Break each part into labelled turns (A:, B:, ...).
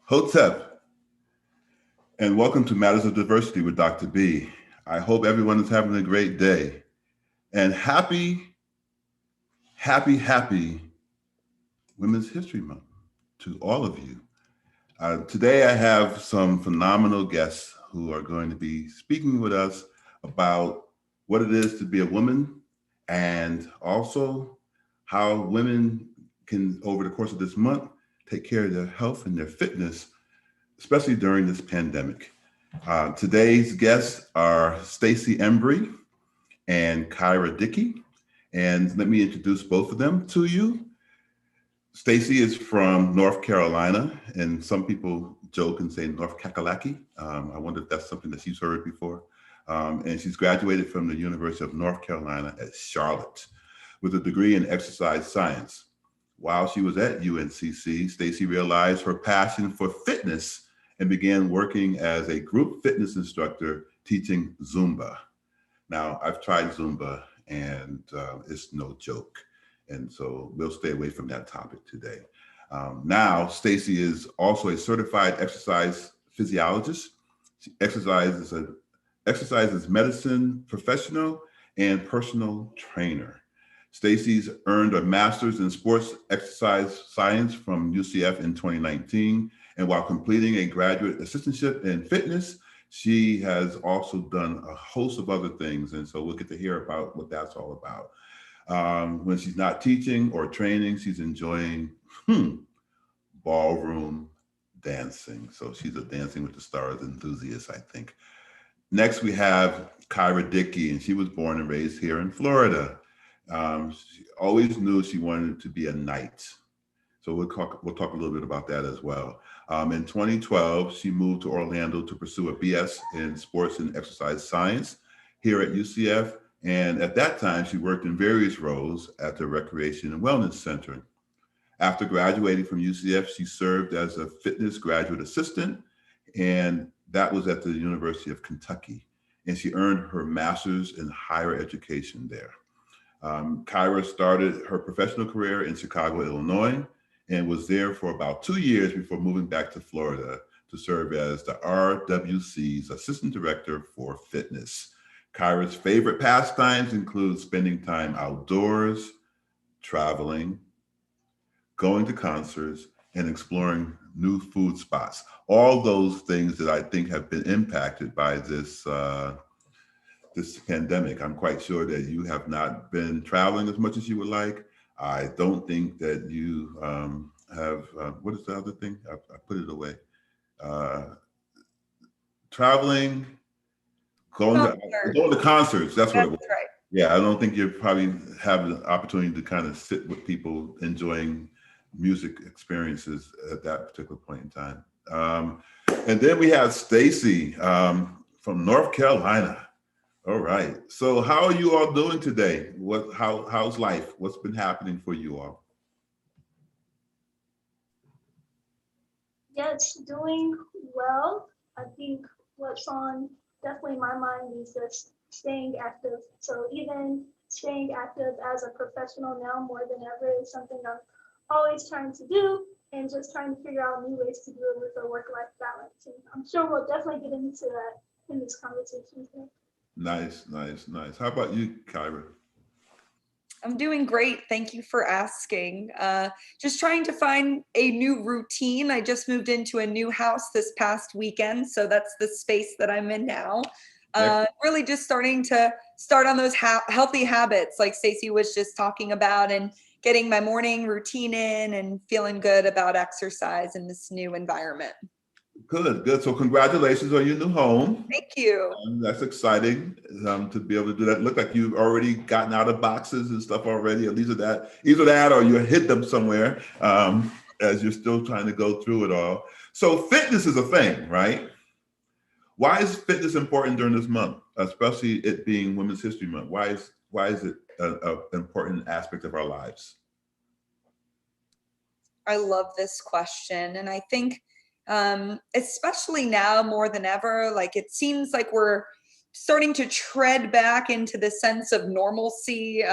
A: Hotep, and welcome to Matters of Diversity with Dr. B. I hope everyone is having a great day. And happy Women's History Month to all of you. Today I have some phenomenal guests who are going to be speaking with us about what it is to be a woman and also how women can, over the course of this month, take care of their health and their fitness, especially during this pandemic. Today's guests are Stacey Embry and Kyra Stacey. And let me introduce both of them to you. Stacey is from North Carolina, and some people joke and say North Kakalaki. I wonder if that's something that she's heard before. And she's graduated from the University of North Carolina at Charlotte with a degree in exercise science. While she was at UNCC, Stacey realized her passion for fitness and began working as a group fitness instructor teaching Zumba. Now, I've tried Zumba and it's no joke. And so we'll stay away from that topic today. Now, Stacey is also a certified exercise physiologist. She exercises medicine professional and personal trainer. Stacey's earned a master's in sports exercise science from UCF in 2019. And while completing a graduate assistantship in fitness, she has also done a host of other things. And so we'll get to hear about what that's all about. When she's not teaching or training, she's enjoying ballroom dancing. So she's a Dancing with the Stars enthusiast, I think. Next, we have Kyra Stacey, and she was born and raised here in Florida. She always knew she wanted to be a knight. So we'll talk a little bit about that as well. In 2012, she moved to Orlando to pursue a BS in sports and exercise science here at UCF. And at that time, she worked in various roles at the Recreation and Wellness Center. After graduating from UCF, she served as a fitness graduate assistant, and that was at the University of Kentucky. And she earned her master's in higher education there. Kyra started her professional career in Chicago, Illinois, and was there for about 2 years before moving back to Florida to serve as the RWC's Assistant Director for Fitness. Kyra's favorite pastimes include spending time outdoors, traveling, going to concerts, and exploring new food spots. All those things that I think have been impacted by this pandemic. I'm quite sure that you have not been traveling as much as you would like. I don't think that you have, what is the other thing? I put it away. Traveling, going to concerts, that's what it was.
B: Right.
A: Yeah, I don't think you probably have the opportunity to kind of sit with people enjoying music experiences at that particular point in time. And then we have Stacey from North Carolina. All right. So how are you all doing today? How's life? What's been happening for you all?
C: Yes, doing well. I think what's on definitely my mind is just staying active. So even staying active as a professional now more than ever is something I'm always trying to do, and just trying to figure out new ways to do it with a work-life balance. And I'm sure we'll definitely get into that in this conversation today.
A: Nice. How about you, Kyra?
B: I'm doing great. Thank you for asking. Just trying to find a new routine. I just moved into a new house this past weekend, so that's the space that I'm in now. Really just starting on those healthy habits like Stacey was just talking about, and getting my morning routine in and feeling good about exercise in this new environment.
A: Good. So congratulations on your new home.
B: Thank you.
A: That's exciting to be able to do that. Look like you've already gotten out of boxes and stuff already. At least either that or you hid them somewhere as you're still trying to go through it all. So fitness is a thing, right? Why is fitness important during this month, especially it being Women's History Month? Why is it an important aspect of our lives?
B: I love this question, and I think especially now more than ever, like it seems like we're starting to tread back into the sense of normalcy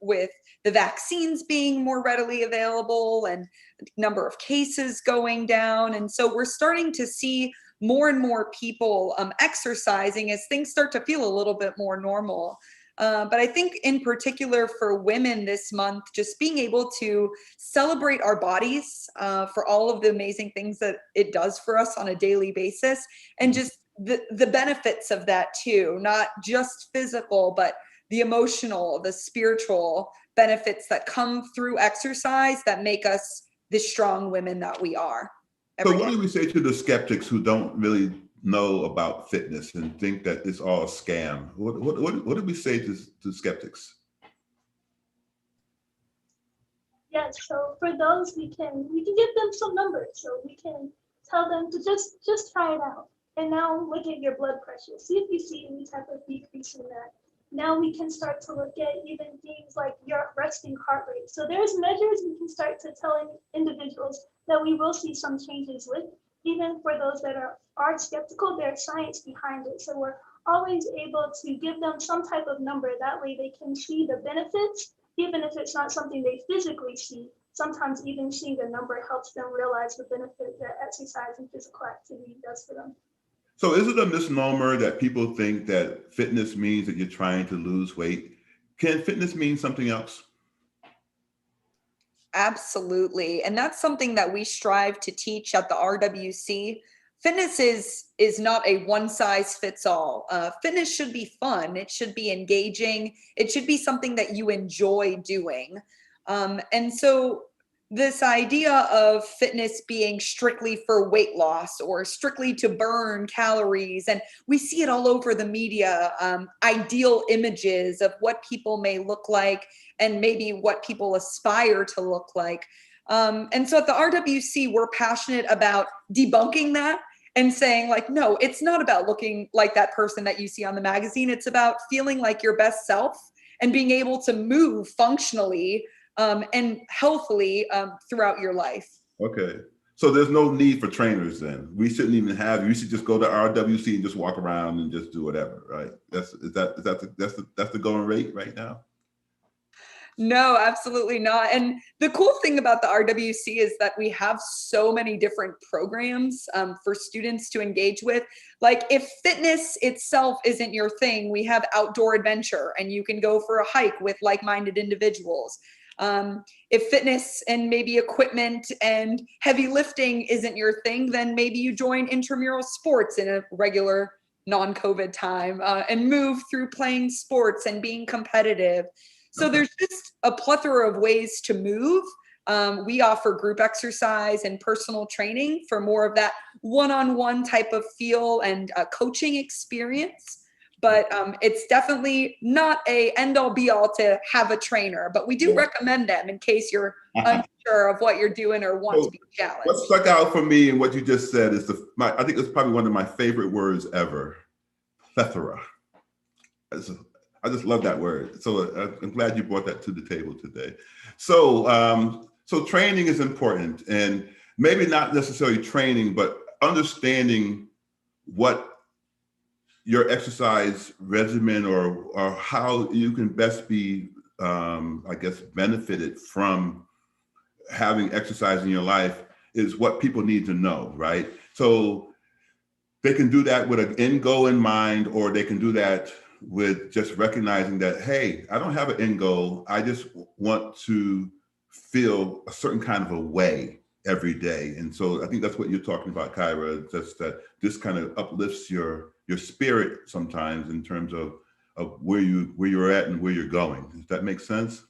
B: with the vaccines being more readily available and the number of cases going down. And so we're starting to see more and more people exercising as things start to feel a little bit more normal. But I think in particular for women this month, just being able to celebrate our bodies for all of the amazing things that it does for us on a daily basis, and just the benefits of that too, not just physical, but the emotional, the spiritual benefits that come through exercise that make us the strong women that we are.
A: So what do we say to the skeptics who don't really know about fitness and think that it's all a scam? What do we say to skeptics?
C: Yes, so for those, we can give them some numbers. So we can tell them to just try it out. And now look at your blood pressure. See if you see any type of decrease in that. Now we can start to look at even things like your resting heart rate. So there's measures we can start to tell individuals that we will see some changes with. Even for those that are skeptical, there's science behind it. So we're always able to give them some type of number. That way they can see the benefits, even if it's not something they physically see. Sometimes even seeing the number helps them realize the benefit that exercise and physical activity does for them.
A: So is it a misnomer that people think that fitness means that you're trying to lose weight? Can fitness mean something else?
B: Absolutely. And that's something that we strive to teach at the RWC. Fitness is not a one size fits all. Fitness should be fun. It should be engaging. It should be something that you enjoy doing. And so this idea of fitness being strictly for weight loss or strictly to burn calories, and we see it all over the media, ideal images of what people may look like and maybe what people aspire to look like. And so at the RWC, we're passionate about debunking that and saying like, no, it's not about looking like that person that you see on the magazine. It's about feeling like your best self and being able to move functionally and healthily throughout your life.
A: Okay. So there's no need for trainers then. We shouldn't even have, you should just go to RWC and just walk around and just do whatever, right? That's the going rate right now?
B: No, absolutely not. And the cool thing about the RWC is that we have so many different programs for students to engage with. Like if fitness itself isn't your thing, we have outdoor adventure and you can go for a hike with like-minded individuals. If fitness and maybe equipment and heavy lifting isn't your thing, then maybe you join intramural sports in a regular non-COVID time and move through playing sports and being competitive. So there's just a plethora of ways to move. We offer group exercise and personal training for more of that one-on-one type of feel and coaching experience. But it's definitely not a end-all be-all to have a trainer, but we do recommend them in case you're unsure of what you're doing or want to be challenged.
A: What stuck out for me and what you just said is I think it's probably one of my favorite words ever, plethora. I just love that word. So I'm glad you brought that to the table today. So, so training is important, and maybe not necessarily training, but understanding what your exercise regimen or how you can best be, I guess, benefited from having exercise in your life is what people need to know, right? So they can do that with an end goal in mind, or they can do that with just recognizing that, hey, I don't have an end goal. I just want to feel a certain kind of a way every day. And so I think that's what you're talking about, Kyra, just that this kind of uplifts your spirit sometimes in terms of where you're at and where you're going. Does that make sense?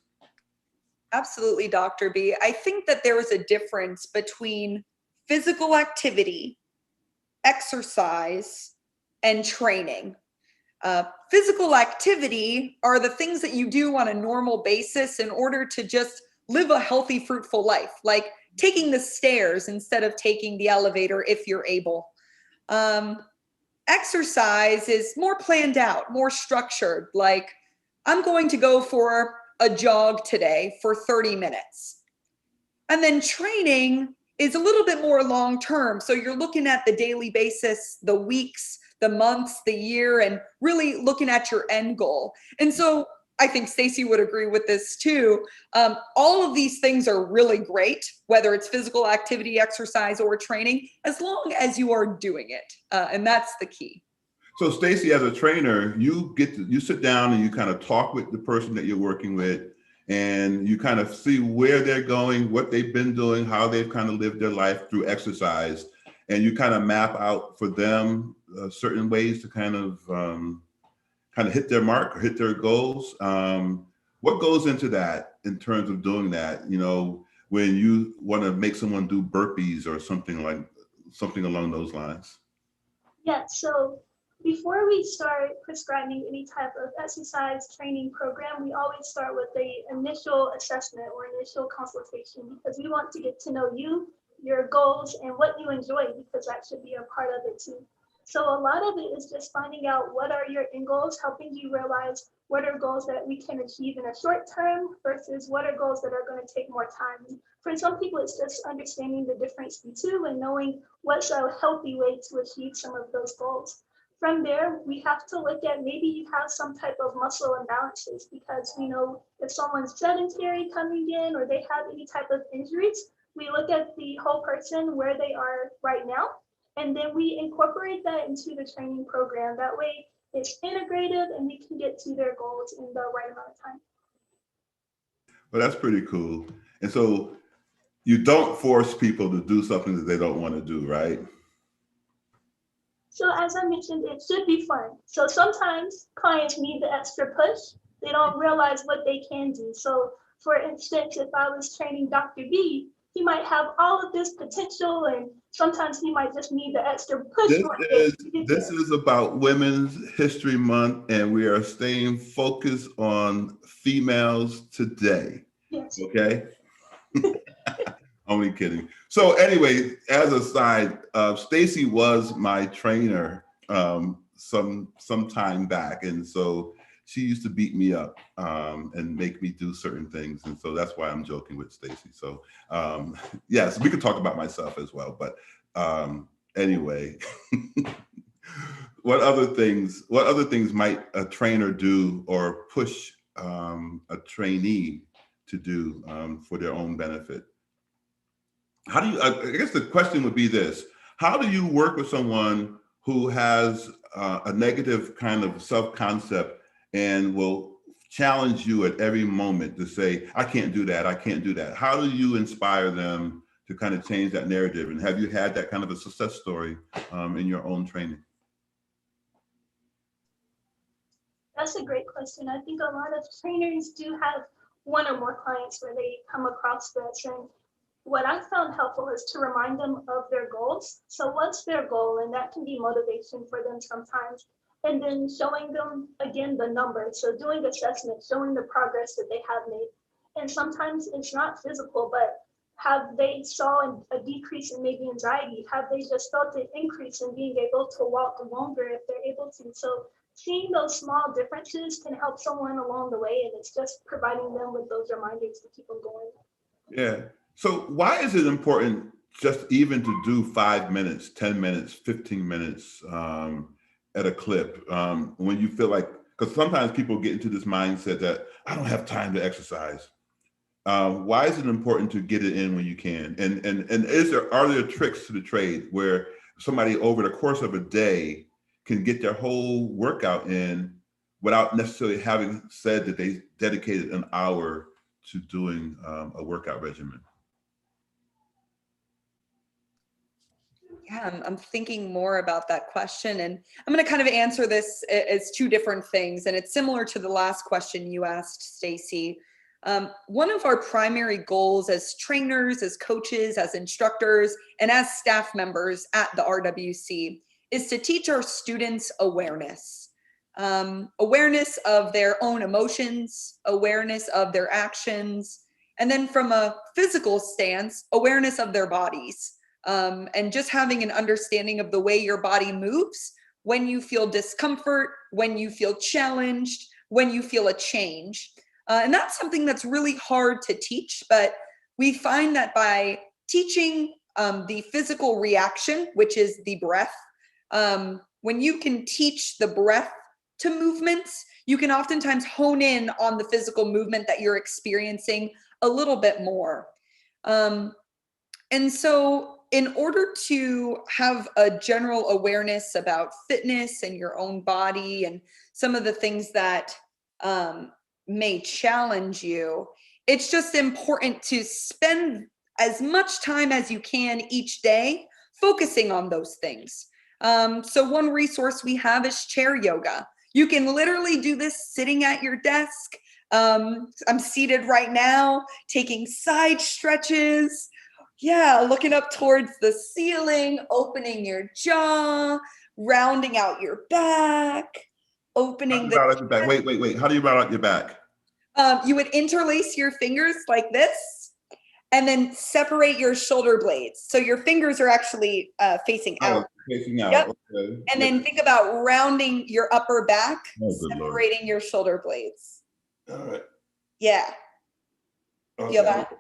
B: Absolutely, Dr. B. I think that there is a difference between physical activity, exercise, and training. Physical activity are the things that you do on a normal basis in order to just live a healthy, fruitful life, like taking the stairs instead of taking the elevator if you're able. Exercise is more planned out, more structured, like I'm going to go for a jog today for 30 minutes. And then training is a little bit more long-term. So you're looking at the daily basis, the weeks, the months, the year, and really looking at your end goal. And so I think Stacey would agree with this too. All of these things are really great, whether it's physical activity, exercise, or training, as long as you are doing it. And that's the key.
A: So Stacey, as a trainer, you sit down and you kind of talk with the person that you're working with, and you kind of see where they're going, what they've been doing, how they've kind of lived their life through exercise. And you kind of map out for them certain ways to kind of hit their mark or hit their goals. What goes into that in terms of doing that? You know, when you want to make someone do burpees or something along those lines.
C: Yeah, so before we start prescribing any type of exercise training program, we always start with the initial assessment or initial consultation, because we want to get to know you, your goals, and what you enjoy, because that should be a part of it too. So a lot of it is just finding out what are your end goals, helping you realize what are goals that we can achieve in a short term versus what are goals that are going to take more time. For some people, it's just understanding the difference between two and knowing what's a healthy way to achieve some of those goals. From there, we have to look at maybe you have some type of muscle imbalances, because we know if someone's sedentary coming in or they have any type of injuries, we look at the whole person where they are right now, and then we incorporate that into the training program. That way it's integrated and we can get to their goals in the right amount of time.
A: Well, that's pretty cool. And so you don't force people to do something that they don't want to do, right?
C: So as I mentioned, it should be fun. So sometimes clients need the extra push. They don't realize what they can do. So for instance, if I was training Dr. B, he might have all of this potential, and sometimes he might just need the extra push.
A: This is about Women's History Month, and we are staying focused on females today.
C: Yes.
A: Okay? Only kidding. So anyway, as a side, Stacey was my trainer some time back, and so she used to beat me up and make me do certain things, and so that's why I'm joking with Stacey. So yes, we could talk about myself as well, but anyway, what other things might a trainer do or push a trainee to do for their own benefit? How do you, I guess the question would be this: how do you work with someone who has a negative kind of self-concept and will challenge you at every moment to say, I can't do that, I can't do that? How do you inspire them to kind of change that narrative? And have you had that kind of a success story in your own training?
C: That's a great question. I think a lot of trainers do have one or more clients where they come across this, and what I found helpful is to remind them of their goals. So what's their goal? And that can be motivation for them sometimes. And then showing them, again, the numbers. So doing assessment, showing the progress that they have made. And sometimes it's not physical, but have they saw a decrease in maybe anxiety? Have they just felt an increase in being able to walk longer if they're able to? So seeing those small differences can help someone along the way. And it's just providing them with those reminders to keep them going.
A: Yeah. So why is it important just even to do 5 minutes, 10 minutes, 15 minutes at a clip when you feel like, because sometimes people get into this mindset that I don't have time to exercise. Why is it important to get it in when you can? And are there tricks to the trade where somebody over the course of a day can get their whole workout in without necessarily having said that they dedicated an hour to doing a workout regimen?
B: Yeah, I'm thinking more about that question, and I'm going to kind of answer this as two different things, and it's similar to the last question you asked, Stacey. One of our primary goals as trainers, as coaches, as instructors, and as staff members at the RWC is to teach our students awareness. Awareness of their own emotions, awareness of their actions, and then from a physical stance, awareness of their bodies. And just having an understanding of the way your body moves when you feel discomfort, when you feel challenged, when you feel a change. And that's something that's really hard to teach, but we find that by teaching the physical reaction, which is the breath, when you can teach the breath to movements, you can oftentimes hone in on the physical movement that you're experiencing a little bit more. And so in order to have a general awareness about fitness and your own body and some of the things that may challenge you, it's just important to spend as much time as you can each day focusing on those things. So one resource we have is chair yoga. You can literally do this sitting at your desk. I'm seated right now, taking side stretches. Yeah, looking up towards the ceiling, opening your jaw, rounding out your back, opening the
A: Round out your back. Wait. How do you round out your back?
B: You would interlace your fingers like this and then separate your shoulder blades. So your fingers are actually facing out.
A: Facing out.
B: Yep.
A: Okay.
B: And then think about rounding your upper back,
A: Oh, good Lord.
B: separating your shoulder blades.
A: All right.
B: Yeah.
A: Okay.
B: Feel that?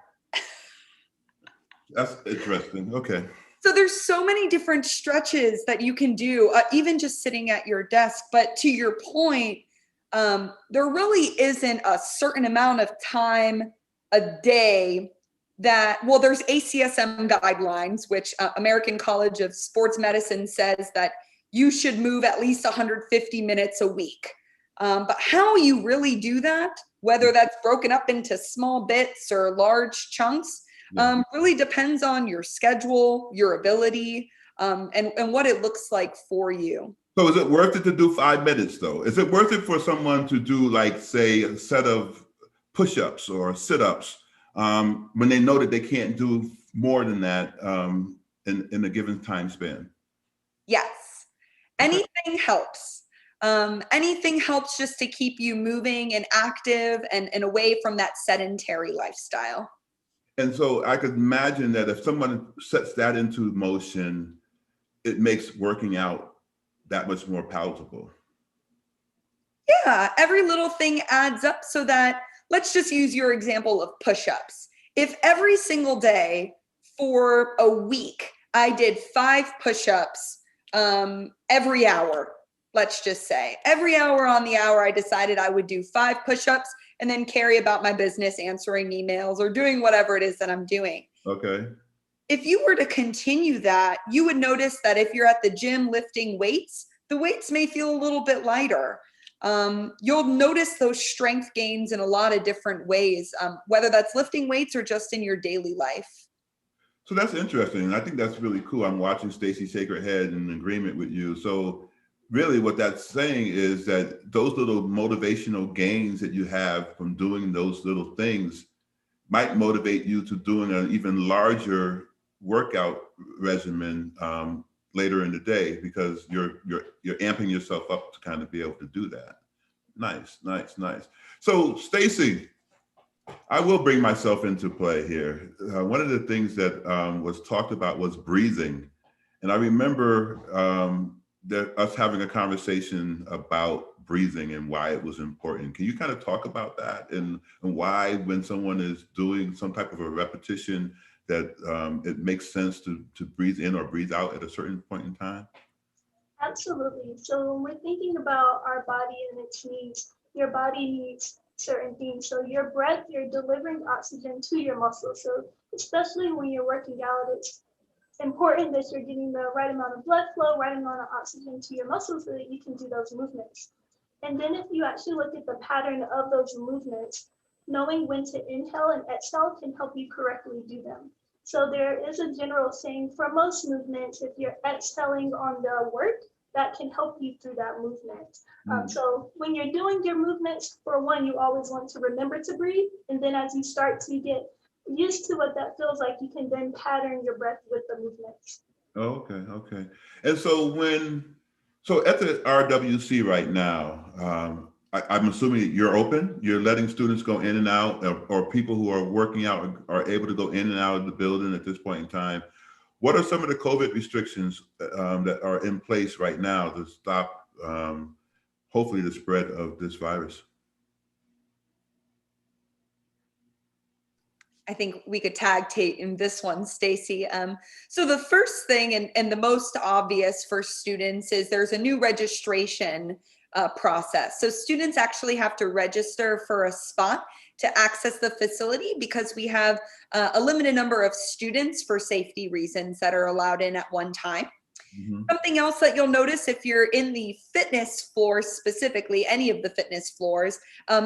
A: That's interesting. Okay.
B: So there's so many different stretches that you can do, even just sitting at your desk. But to your point, there really isn't a certain amount of time a day that, well, there's ACSM guidelines, which American College of Sports Medicine says that you should move at least 150 minutes a week. But how you really do that, whether that's broken up into small bits or large chunks, really depends on your schedule, your ability, and what it looks like for you.
A: So is it worth it to do 5 minutes though? Is it worth it for someone to do, like, say, a set of push-ups or sit-ups when they know that they can't do more than that in a given time span?
B: Yes, anything helps. Anything helps just to keep you moving and active and away from that sedentary lifestyle.
A: And so I could imagine that if someone sets that into motion, it makes working out that much more palatable.
B: Yeah, every little thing adds up so that, let's just use your example of push-ups. If every single day for a week, I did 5 push-ups every hour, let's just say. Every hour on the hour, I decided I would do 5 push-ups and then carry about my business, answering emails or doing whatever it is that I'm doing.
A: Okay.
B: If you were to continue that, you would notice that if you're at the gym lifting weights, the weights may feel a little bit lighter. You'll notice those strength gains in a lot of different ways, whether that's lifting weights or just in your daily life.
A: So that's interesting. And I think that's really cool. I'm watching Stacey shake her head in agreement with you. So really what that's saying is that those little motivational gains that you have from doing those little things might motivate you to doing an even larger workout regimen later in the day, because you're amping yourself up to kind of be able to do that. Nice. So Stacey, I will bring myself into play here. One of the things that was talked about was breathing. And I remember that us having a conversation about breathing and why it was important. Can you kind of talk about that and why, when someone is doing some type of a repetition, that it makes sense to breathe in or breathe out at a certain point in time?
C: Absolutely. So when we're thinking about our body and its needs, your body needs certain things. So your breath, you're delivering oxygen to your muscles. So especially when you're working out, it's important that you're getting the right amount of blood flow, right amount of oxygen to your muscles so that you can do those movements. And then if you actually look at the pattern of those movements, knowing when to inhale and exhale can help you correctly do them. So there is a general saying for most movements, if you're exhaling on the work, that can help you through that movement. So when you're doing your movements, for one, you always want to remember to breathe. And then as you start to get used to what that feels like, you can then pattern your breath with the movements.
A: Okay. And so at the RWC right now, I'm assuming you're open, you're letting students go in and out, or people who are working out are able to go in and out of the building at this point in time. What are some of the COVID restrictions that are in place right now to stop, hopefully, the spread of this virus?
B: I think we could tag team in this one, Stacey. So the first thing and the most obvious for students is there's a new registration process. So students actually have to register for a spot to access the facility because we have a limited number of students for safety reasons that are allowed in at one time.
A: Mm-hmm.
B: Something else that you'll notice if you're in the fitness floor, specifically any of the fitness floors,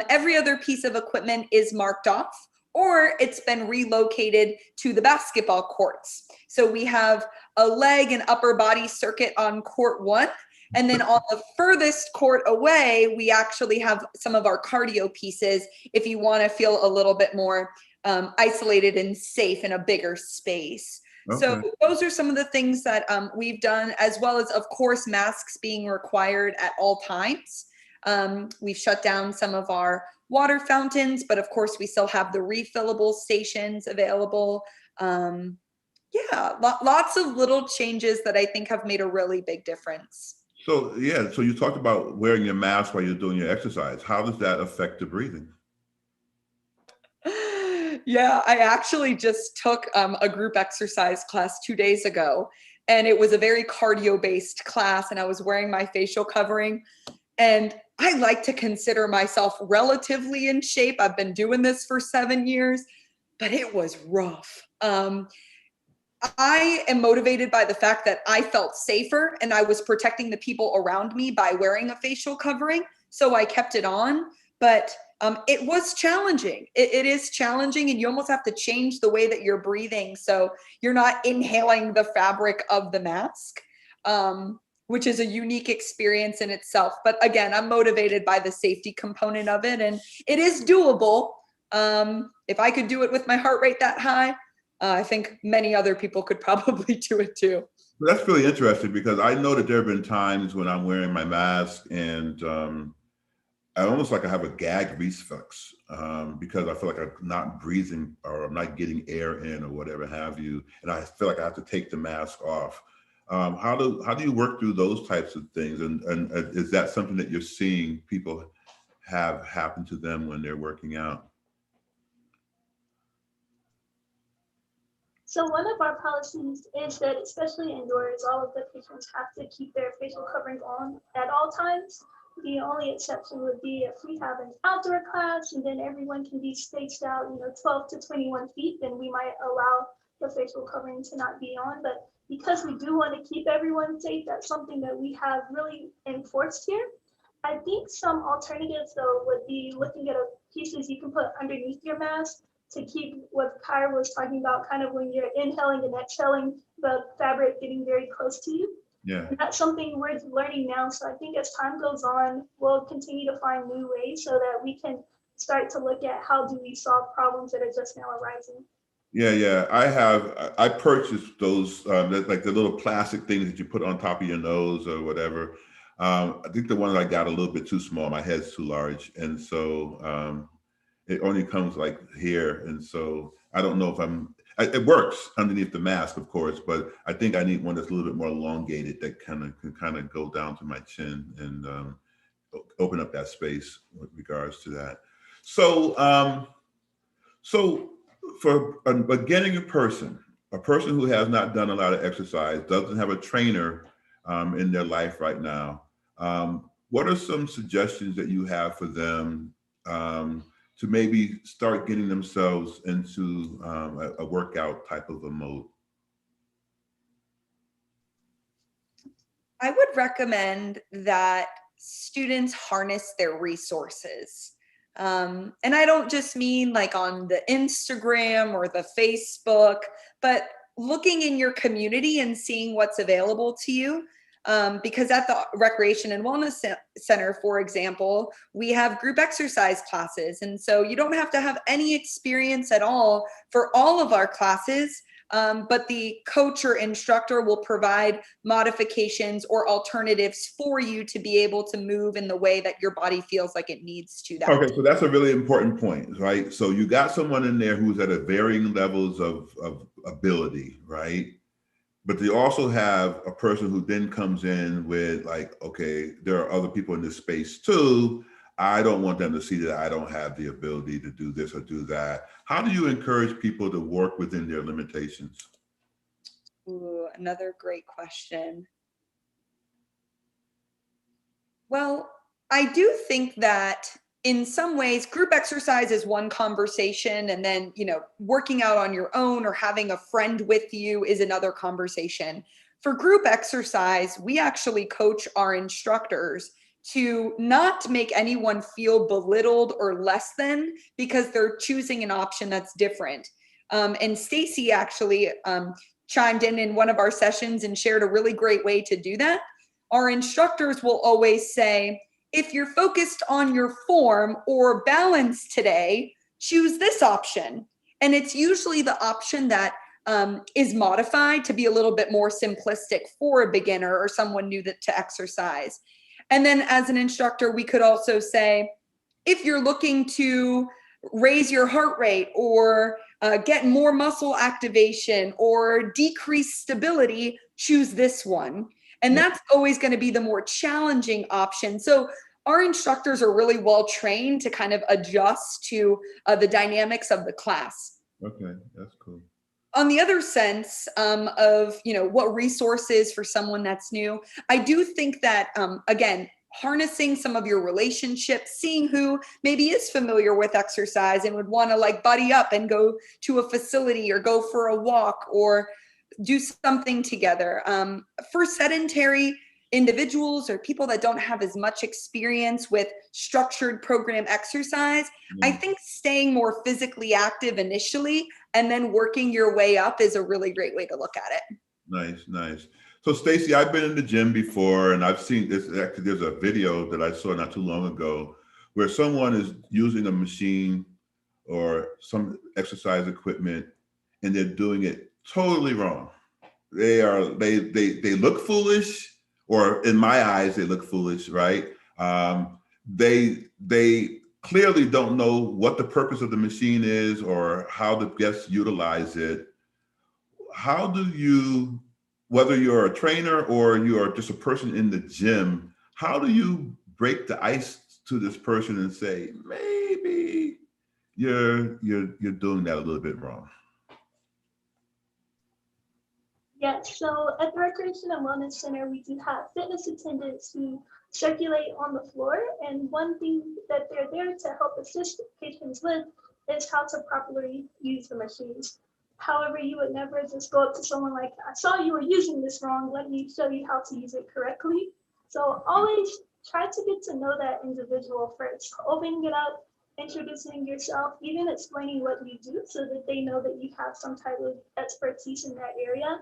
B: every other piece of equipment is marked off or it's been relocated to the basketball courts. So we have a leg and upper body circuit on court 1. And then on the furthest court away, we actually have some of our cardio pieces if you want to feel a little bit more isolated and safe in a bigger space.
A: Okay.
B: So those are some of the things that we've done, as well as, of course, masks being required at all times. We've shut down some of our water fountains, but of course, we still have the refillable stations available. Yeah, lots of little changes that I think have made a really big difference.
A: So, yeah, so you talked about wearing your mask while you're doing your exercise. How does that affect the breathing?
B: Yeah, I actually just took a group exercise class 2 days ago, and it was a very cardio-based class, and I was wearing my facial covering. And I like to consider myself relatively in shape. I've been doing this for 7 years, but it was rough. I am motivated by the fact that I felt safer and I was protecting the people around me by wearing a facial covering. So I kept it on, but it was challenging. It is challenging, and you almost have to change the way that you're breathing. So you're not inhaling the fabric of the mask, which is a unique experience in itself. But again, I'm motivated by the safety component of it, and it is doable. If I could do it with my heart rate that high, I think many other people could probably do it too.
A: That's really interesting because I know that there have been times when I'm wearing my mask and I almost like I have a gag reflex because I feel like I'm not breathing or I'm not getting air in or whatever have you. And I feel like I have to take the mask off. How do you work through those types of things? And is that something that you're seeing people have happen to them when they're working out?
C: So one of our policies is that, especially indoors, all of the patients have to keep their facial covering on at all times. The only exception would be if we have an outdoor class and then everyone can be spaced out, 12 to 21 feet, then we might allow the facial covering to not be on. But because we do want to keep everyone safe, that's something that we have really enforced here. I think some alternatives, though, would be looking at pieces you can put underneath your mask to keep what Kyra was talking about, kind of when you're inhaling and exhaling, the fabric getting very close to you.
A: Yeah.
C: And that's something we're learning now. So I think as time goes on, we'll continue to find new ways so that we can start to look at how do we solve problems that are just now arising.
A: Yeah. I purchased those, like the little plastic things that you put on top of your nose or whatever. I think the one I got a little bit too small. My head's too large. And so it only comes like here. And so I don't know if it works underneath the mask, of course, but I think I need one that's a little bit more elongated that can go down to my chin and open up that space with regards to that. So, so for a beginning person, a person who has not done a lot of exercise, doesn't have a trainer in their life right now, what are some suggestions that you have for them to maybe start getting themselves into a workout type of a mode?
B: I would recommend that students harness their resources. And I don't just mean like on the Instagram or the Facebook, but looking in your community and seeing what's available to you. Because at the Recreation and Wellness Center, for example, we have group exercise classes. And so you don't have to have any experience at all for all of our classes. But the coach or instructor will provide modifications or alternatives for you to be able to move in the way that your body feels like it needs to.
A: Okay, so that's a really important point, right? So you got someone in there who's at a varying levels of ability, right? But they also have a person who then comes in with like, okay, there are other people in this space too. I don't want them to see that I don't have the ability to do this or do that. How do you encourage people to work within their limitations?
B: Ooh, another great question. Well, I do think that in some ways, group exercise is one conversation, and then, working out on your own or having a friend with you is another conversation. For group exercise, we actually coach our instructors to not make anyone feel belittled or less than because they're choosing an option that's different. And Stacey actually chimed in one of our sessions and shared a really great way to do that. Our instructors will always say, if you're focused on your form or balance today, choose this option. And it's usually the option that is modified to be a little bit more simplistic for a beginner or someone new to exercise. And then as an instructor, we could also say, if you're looking to raise your heart rate or get more muscle activation or decrease stability, choose this one. And that's always going to be the more challenging option. So our instructors are really well trained to kind of adjust to the dynamics of the class.
A: Okay, that's cool.
B: On the other sense of, what resources for someone that's new, I do think that, again, harnessing some of your relationships, seeing who maybe is familiar with exercise and would want to like buddy up and go to a facility or go for a walk or do something together. For sedentary individuals or people that don't have as much experience with structured program exercise, I think staying more physically active initially and then working your way up is a really great way to look at it.
A: Nice, nice. So Stacey, I've been in the gym before and I've seen this. Actually, there's a video that I saw not too long ago where someone is using a machine or some exercise equipment and they're doing it totally wrong. They look foolish, or in my eyes, they look foolish, right? They clearly don't know what the purpose of the machine is or how the guests utilize it. How do you, whether you're a trainer or you are just a person in the gym, how do you break the ice to this person and say, maybe you're doing that a little bit wrong?
C: Yes, so at the Recreation and Wellness Center, we do have fitness attendants who circulate on the floor. And one thing that they're there to help assist patrons with is how to properly use the machines. However, you would never just go up to someone like, I saw you were using this wrong, let me show you how to use it correctly. So always try to get to know that individual first, opening it up, introducing yourself, even explaining what you do so that they know that you have some type of expertise in that area.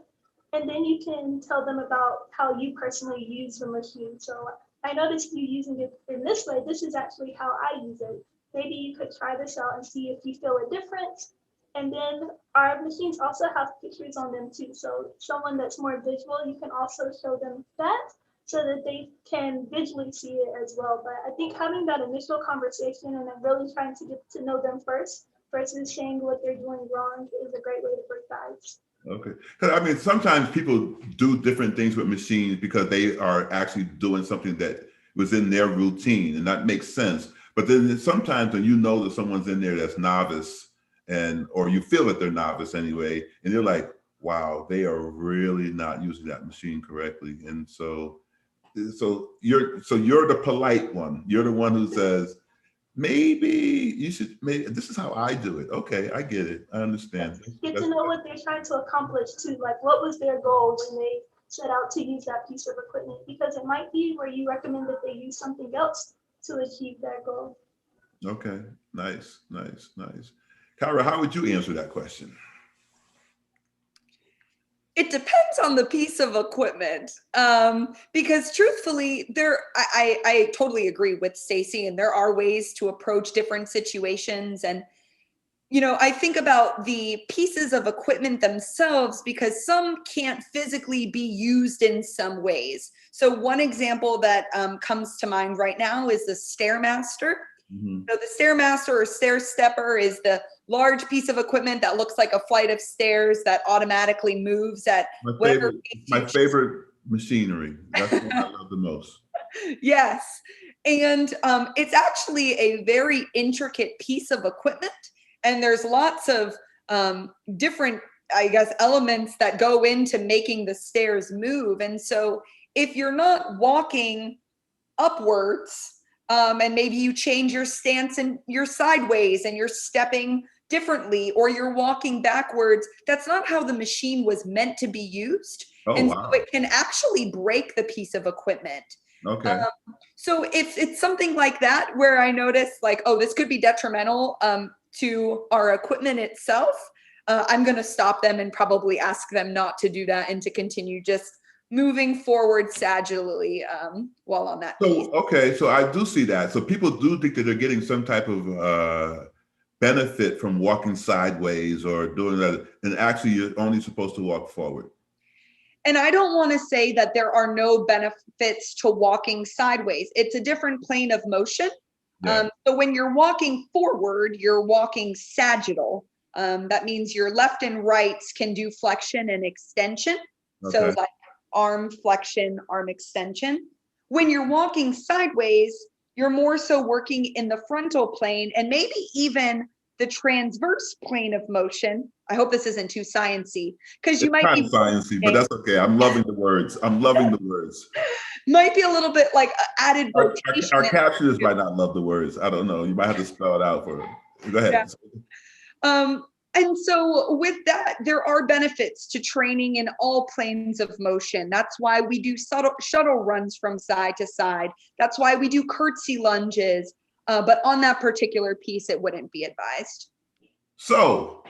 C: And then you can tell them about how you personally use the machine. So I noticed you using it in this way. This is actually how I use it. Maybe you could try this out and see if you feel a difference. And then our machines also have pictures on them too. So someone that's more visual, you can also show them that so that they can visually see it as well. But I think having that initial conversation and then really trying to get to know them first versus saying what they're doing wrong is a great way to break the ice.
A: Okay. Because I mean, sometimes people do different things with machines because they are actually doing something that was in their routine, and that makes sense. But then sometimes when you know that someone's in there that's novice, or you feel that they're novice anyway, and you're like, wow, they are really not using that machine correctly. And so you're the polite one. You're the one who says, maybe you should, this is how I do it. Okay, I get it. I understand.
C: Get to know what they're trying to accomplish too. Like, what was their goal when they set out to use that piece of equipment? Because it might be where you recommend that they use something else to achieve that goal.
A: Okay, nice. Kyra, how would you answer that question?
B: It depends on the piece of equipment, because truthfully, I totally agree with Stacey, and there are ways to approach different situations. And I think about the pieces of equipment themselves because some can't physically be used in some ways. So one example that comes to mind right now is the Stairmaster. Mm-hmm. So the Stairmaster or Stair Stepper is the large piece of equipment that looks like a flight of stairs that automatically moves at
A: my favorite machinery. That's what I love the most.
B: Yes. And it's actually a very intricate piece of equipment. And there's lots of different, elements that go into making the stairs move. And so if you're not walking upwards, And maybe you change your stance and you're sideways and you're stepping differently or you're walking backwards. That's not how the machine was meant to be used.
A: Oh,
B: And
A: wow.
B: so it can actually break the piece of equipment.
A: Okay.
B: So if it's something like that where I notice like, oh, this could be detrimental to our equipment itself, I'm going to stop them and probably ask them not to do that and to continue just moving forward sagittally while on that piece.
A: So, okay, so I do see that. So people do think that they're getting some type of benefit from walking sideways or doing that, and actually you're only supposed to walk forward.
B: And I don't want to say that there are no benefits to walking sideways. It's a different plane of motion.
A: Yeah.
B: So when you're walking forward, you're walking sagittal. That means your left and rights can do flexion and extension. So
A: Okay.
B: like arm flexion, arm extension. When you're walking sideways, you're more so working in the frontal plane and maybe even the transverse plane of motion. I hope this isn't too sciencey because you
A: It's
B: might
A: kind
B: be
A: of sciencey, but that's okay. I'm loving the words. I'm loving the words.
B: might be a little bit like added rotation.
A: Our captioners might not love the words. I don't know. You might have to spell it out for them. Go ahead.
B: Yeah. And so with that, there are benefits to training in all planes of motion. That's why we do shuttle runs from side to side. That's why we do curtsy lunges. But on that particular piece, it wouldn't be advised.
A: So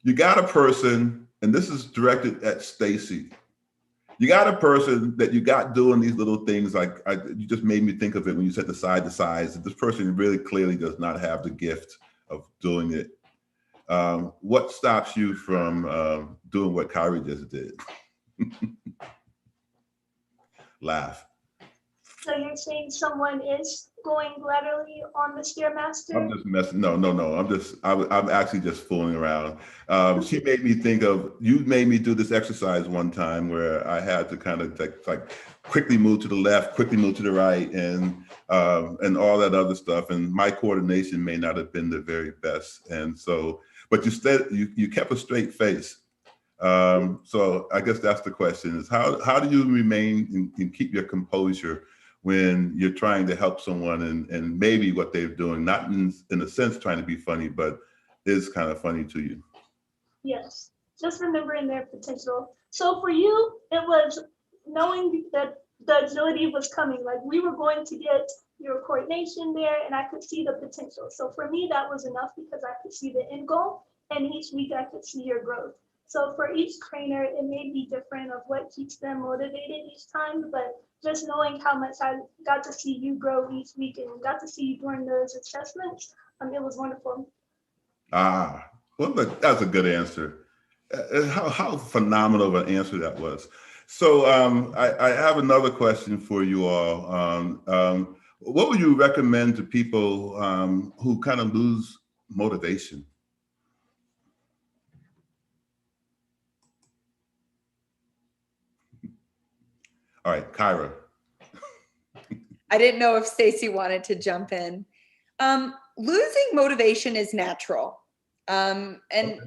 A: you got a person, and this is directed at Stacey. You got a person that you got doing these little things like you just made me think of it when you said the side to sides. That this person really clearly does not have the gift of doing it. What stops you from doing what Kyra just did? Laugh.
C: So you're saying someone is going laterally on the Stairmaster?
A: I'm just messing. No. I'm actually just fooling around. She made me think of, you made me do this exercise one time where I had to kind of like quickly move to the left, quickly move to the right, and all that other stuff. And my coordination may not have been the very best. And so, but you kept a straight face. So I guess that's the question: is how do you remain and keep your composure when you're trying to help someone and maybe what they're doing, not in a sense trying to be funny, but is kind of funny to you?
C: Yes, just remembering their potential. So for you, it was knowing that the agility was coming, like we were going to get your coordination there and I could see the potential. So for me, that was enough because I could see the end goal and each week I could see your growth. So for each trainer, it may be different of what keeps them motivated each time, but just knowing how much I got to see you grow each week and got to see you during those assessments, it was wonderful.
A: Well, that's a good answer. How phenomenal of an answer that was. So I have another question for you all. What would you recommend to people who kind of lose motivation? All right, Kyra.
B: I didn't know if Stacey wanted to jump in. Losing motivation is natural. Okay.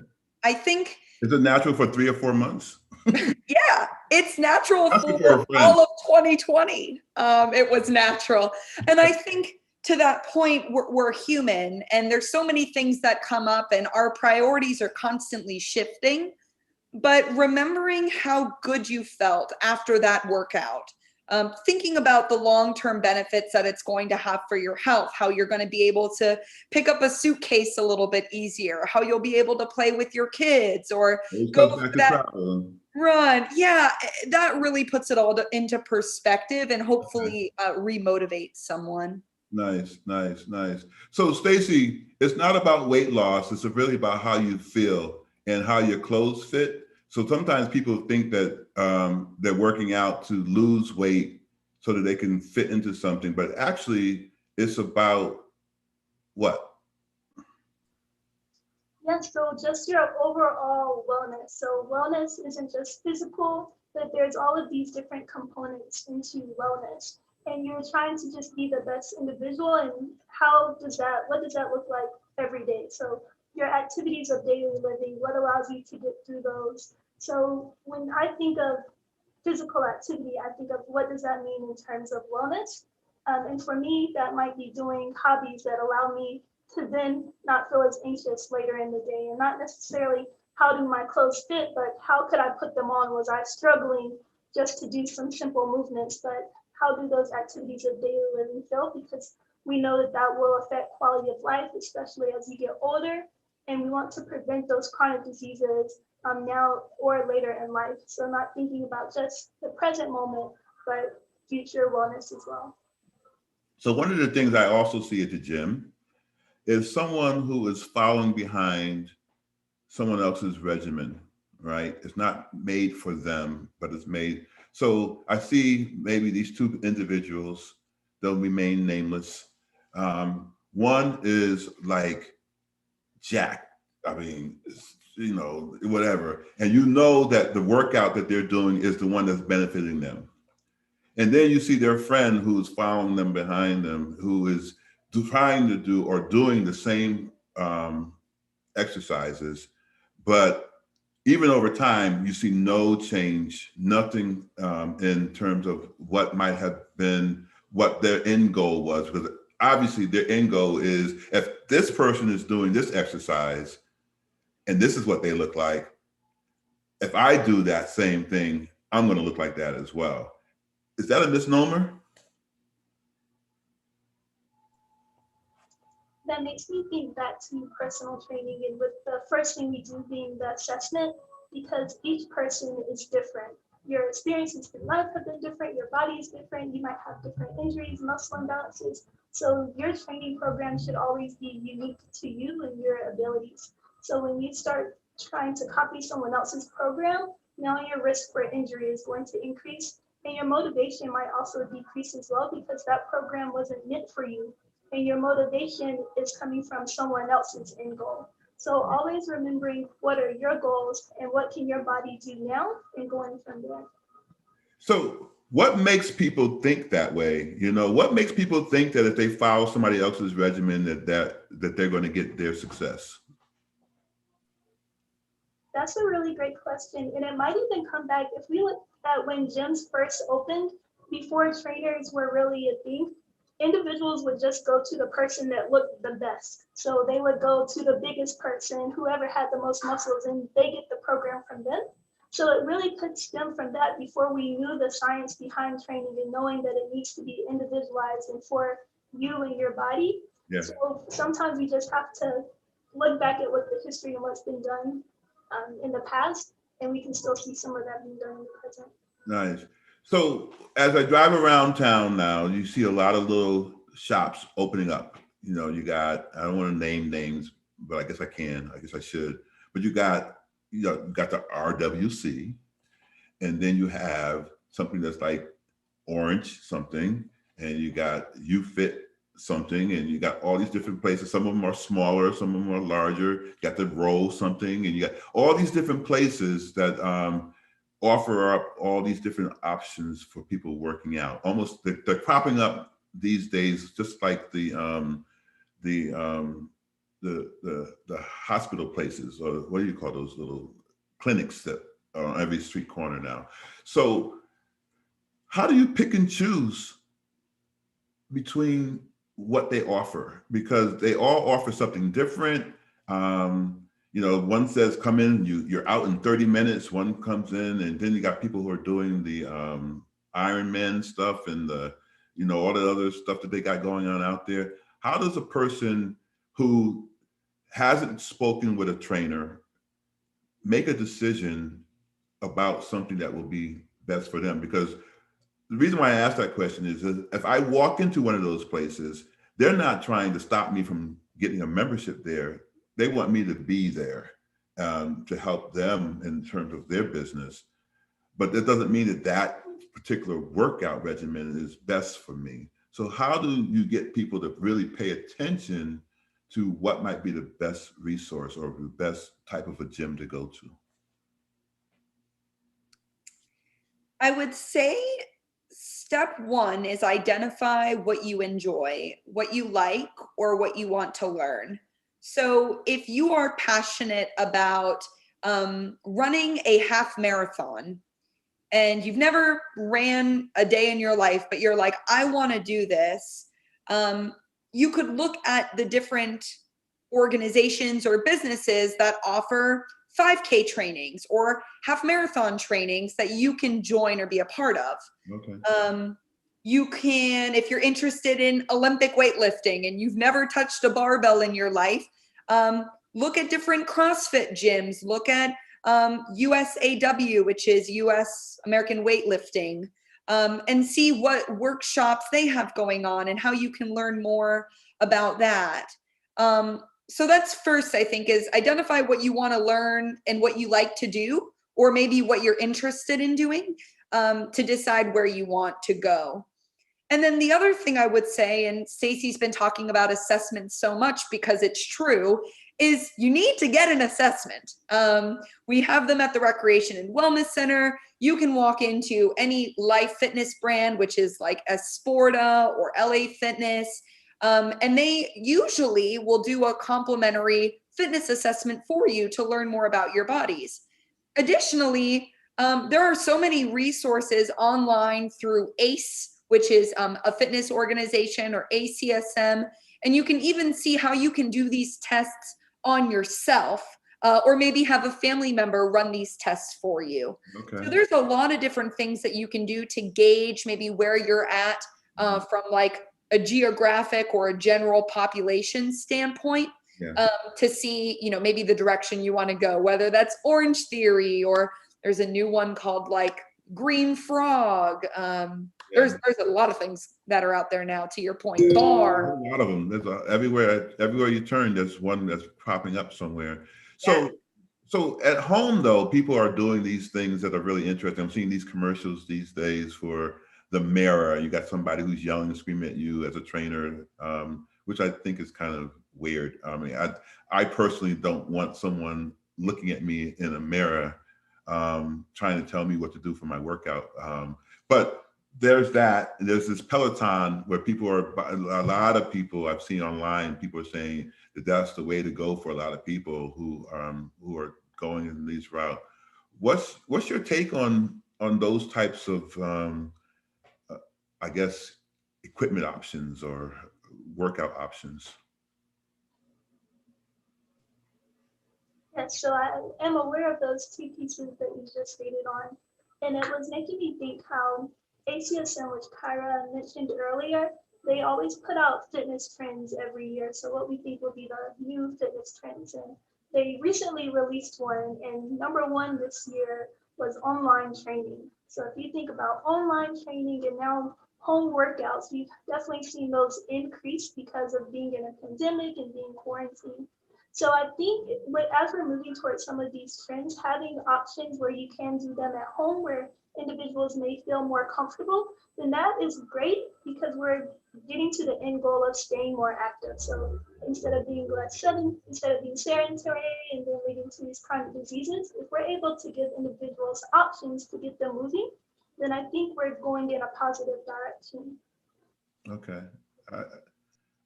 B: I think.
A: Is it natural for 3 or 4 months?
B: Yeah, it's natural for all of 2020. It was natural. And I think to that point, we're human and there's so many things that come up and our priorities are constantly shifting. But remembering how good you felt after that workout, thinking about the long-term benefits that it's going to have for your health, how you're going to be able to pick up a suitcase a little bit easier, how you'll be able to play with your kids or go for that run. Yeah, that really puts it all into perspective and hopefully remotivates someone.
A: Nice. So Stacey, it's not about weight loss. It's really about how you feel and how your clothes fit. So sometimes people think that they're working out to lose weight so that they can fit into something, but actually it's about what?
C: Yes, so just your overall wellness. So wellness isn't just physical, but there's all of these different components into wellness. And you're trying to just be the best individual. And what does that look like every day? So your activities of daily living, what allows you to get through those? So when I think of physical activity, I think of what does that mean in terms of wellness? And for me, that might be doing hobbies that allow me to then not feel as anxious later in the day, and not necessarily how do my clothes fit, but how could I put them on? Was I struggling just to do some simple movements? But how do those activities of daily living feel? Because we know that that will affect quality of life, especially as you get older. And we want to prevent those chronic diseases now or later in life. So not thinking about just the present moment, but future wellness as well.
A: So one of the things I also see at the gym is someone who is following behind someone else's regimen, right? It's not made for them, but it's made. So I see maybe these two individuals, they'll remain nameless. One is like Jack, I mean, you know, whatever. And you know that the workout that they're doing is the one that's benefiting them. And then you see their friend who's following them behind them, who is trying to do or doing the same exercises, but even over time, you see no change, nothing in terms of what might have been what their end goal was. Because obviously their end goal is if this person is doing this exercise and this is what they look like, if I do that same thing, I'm going to look like that as well. Is that a misnomer?
C: That makes me think back to personal training and with the first thing we do being the assessment, because each person is different. Your experiences in life have been different, your body is different, you might have different injuries, muscle imbalances. So your training program should always be unique to you and your abilities. So when you start trying to copy someone else's program, now your risk for injury is going to increase, and your motivation might also decrease as well because that program wasn't meant for you and your motivation is coming from someone else's end goal. So always remembering what are your goals and what can your body do now and going from there.
A: So what makes people think that way? You know, what makes people think that if they follow somebody else's regimen that they're going to get their success?
C: That's a really great question. And it might even come back if we look at when gyms first opened, before trainers were really a thing, individuals would just go to the person that looked the best. So they would go to the biggest person, whoever had the most muscles, and they get the program from them. So it really could stem from that before we knew the science behind training and knowing that it needs to be individualized and for you and your body.
A: Yeah.
C: So sometimes we just have to look back at what the history and what's been done in the past, and we can still see some of that being done in the present.
A: Nice. So as I drive around town now, you see a lot of little shops opening up. You know, you got, I don't want to name names, but I guess I can, I guess I should. But you got the RWC, and then you have something that's like Orange something, and you got UFit something, and you got all these different places. Some of them are smaller, some of them are larger. You got the Row something, and you got all these different places that offer up all these different options for people working out. Almost they're cropping up these days, just like the hospital places, or what do you call those little clinics that are on every street corner now. So how do you pick and choose between what they offer? Because they all offer something different. You know, one says come in, you're out in 30 minutes. One comes in, and then you got people who are doing the Ironman stuff and the, you know, all the other stuff that they got going on out there. How does a person who hasn't spoken with a trainer make a decision about something that will be best for them? Because the reason why I ask that question is if I walk into one of those places, they're not trying to stop me from getting a membership there. They want me to be there to help them in terms of their business. But that doesn't mean that that particular workout regimen is best for me. So how do you get people to really pay attention to what might be the best resource or the best type of a gym to go to?
B: I would say step one is identify what you enjoy, what you like, or what you want to learn. So if you are passionate about running a half marathon and you've never ran a day in your life, but you're like, I want to do this, you could look at the different organizations or businesses that offer 5K trainings or half marathon trainings that you can join or be a part of.
A: Okay.
B: You can, if you're interested in Olympic weightlifting and you've never touched a barbell in your life, look at different CrossFit gyms, look at USAW, which is US American Weightlifting, and see what workshops they have going on and how you can learn more about that. So that's first, I think, is identify what you want to learn and what you like to do, or maybe what you're interested in doing, to decide where you want to go. And then the other thing I would say, and Stacey's been talking about assessments so much because it's true, is you need to get an assessment. We have them at the Recreation and Wellness Center. You can walk into any Life Fitness brand, which is like a Sporta or LA Fitness, and they usually will do a complimentary fitness assessment for you to learn more about your bodies. Additionally, there are so many resources online through ACE, which is a fitness organization, or ACSM, and you can even see how you can do these tests on yourself, or maybe have a family member run these tests for you.
A: Okay.
B: So there's a lot of different things that you can do to gauge maybe where you're at from like a geographic or a general population standpoint.
A: Yeah.
B: To see, maybe the direction you want to go, whether that's Orange Theory, or there's a new one called like Green Frog. There's a lot of things that are out there now, to your point. Bar.
A: A lot of them. There's everywhere you turn, there's one that's popping up somewhere. So at home, though, people are doing these things that are really interesting. I'm seeing these commercials these days for the mirror. You got somebody who's yelling and screaming at you as a trainer, which I think is kind of weird. I mean, I personally don't want someone looking at me in a mirror, trying to tell me what to do for my workout. But there's that. There's this Peloton where a lot of people I've seen online, people are saying that that's the way to go for a lot of people who are going in these routes. What's your take on those types of, I guess, equipment options or workout options?
C: Yes, so I am aware of those two pieces that you just stated on. And it was making me think how ACSM, which Kyra mentioned earlier, they always put out fitness trends every year. So what we think will be the new fitness trends. And they recently released one, and number one this year was online training. So if you think about online training and now home workouts, we've definitely seen those increase because of being in a pandemic and being quarantined. So I think as we're moving towards some of these trends, having options where you can do them at home, where individuals may feel more comfortable, then that is great, because we're getting to the end goal of staying more active. So instead of being sedentary and then leading to these chronic diseases, if we're able to give individuals options to get them moving, then I think we're going in a positive direction.
A: Okay.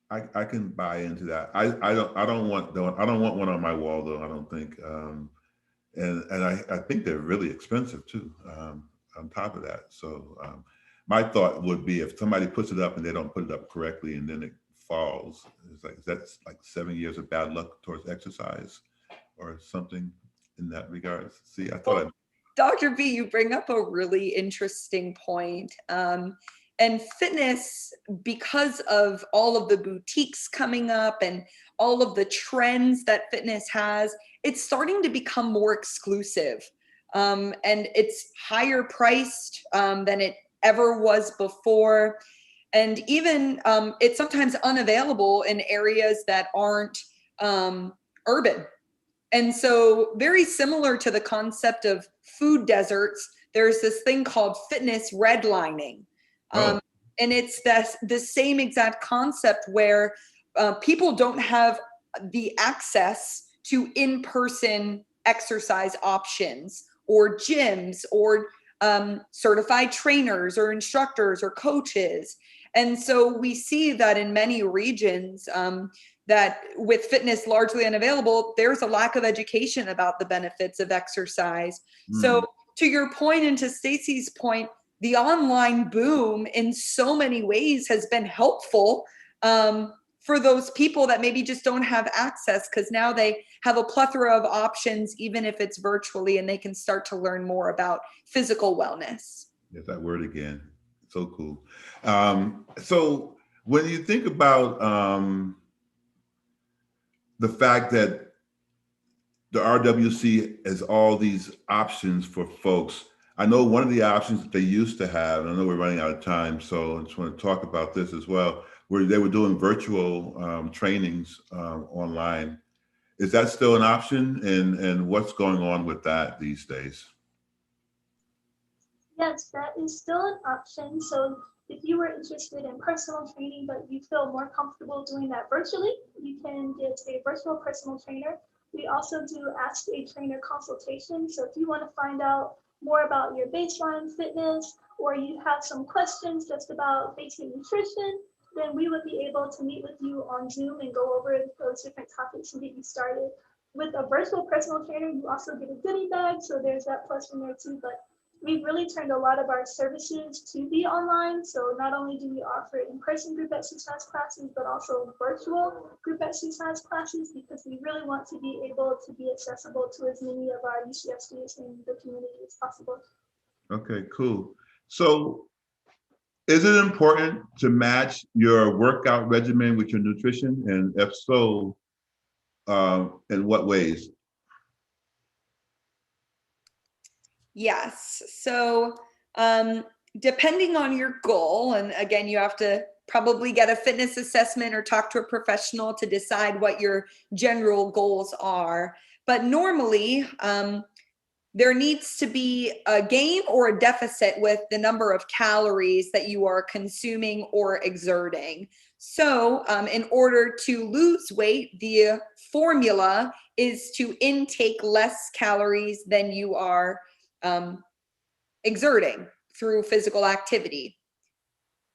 A: I can buy into that. I don't want one on my wall, though. I don't think, and I think they're really expensive too. On top of that, so my thought would be, if somebody puts it up and they don't put it up correctly and then it falls, it's like, that's like 7 years of bad luck towards exercise or something in that regard. See, I thought.
B: Dr. B, you bring up a really interesting point. And fitness, because of all of the boutiques coming up and all of the trends that fitness has, it's starting to become more exclusive. And it's higher priced than it ever was before. And even it's sometimes unavailable in areas that aren't urban. And so, very similar to the concept of food deserts, there's this thing called fitness redlining. And it's the same exact concept where people don't have the access to in-person exercise options or gyms or certified trainers or instructors or coaches. And so we see that in many regions, that with fitness largely unavailable, there's a lack of education about the benefits of exercise. So to your point and to Stacey's point, the online boom in so many ways has been helpful for those people that maybe just don't have access, because now they have a plethora of options, even if it's virtually, and they can start to learn more about physical wellness.
A: Yes, that word again. So cool. So when you think about the fact that the RWC has all these options for folks, I know one of the options that they used to have, and I know we're running out of time, so I just want to talk about this as well, where they were doing virtual trainings online. Is that still an option? And what's going on with that these days?
C: Yes, that is still an option. So if you were interested in personal training, but you feel more comfortable doing that virtually, you can get a virtual personal trainer. We also do Ask a Trainer consultation. So if you want to find out more about your baseline fitness, or you have some questions just about basic nutrition, then we would be able to meet with you on Zoom and go over those different topics and get you started. With a virtual personal trainer, you also get a goodie bag. So there's that plus from there too. But we've really turned a lot of our services to be online. So not only do we offer in-person group exercise classes, but also virtual group exercise classes, because we really want to be able to be accessible to as many of our UCF students in the community as possible.
A: Okay, cool. So is it important to match your workout regimen with your nutrition? And if so, in what ways?
B: Yes. So depending on your goal, and again, you have to probably get a fitness assessment or talk to a professional to decide what your general goals are. But normally, there needs to be a gain or a deficit with the number of calories that you are consuming or exerting. So in order to lose weight, the formula is to intake less calories than you are exerting through physical activity.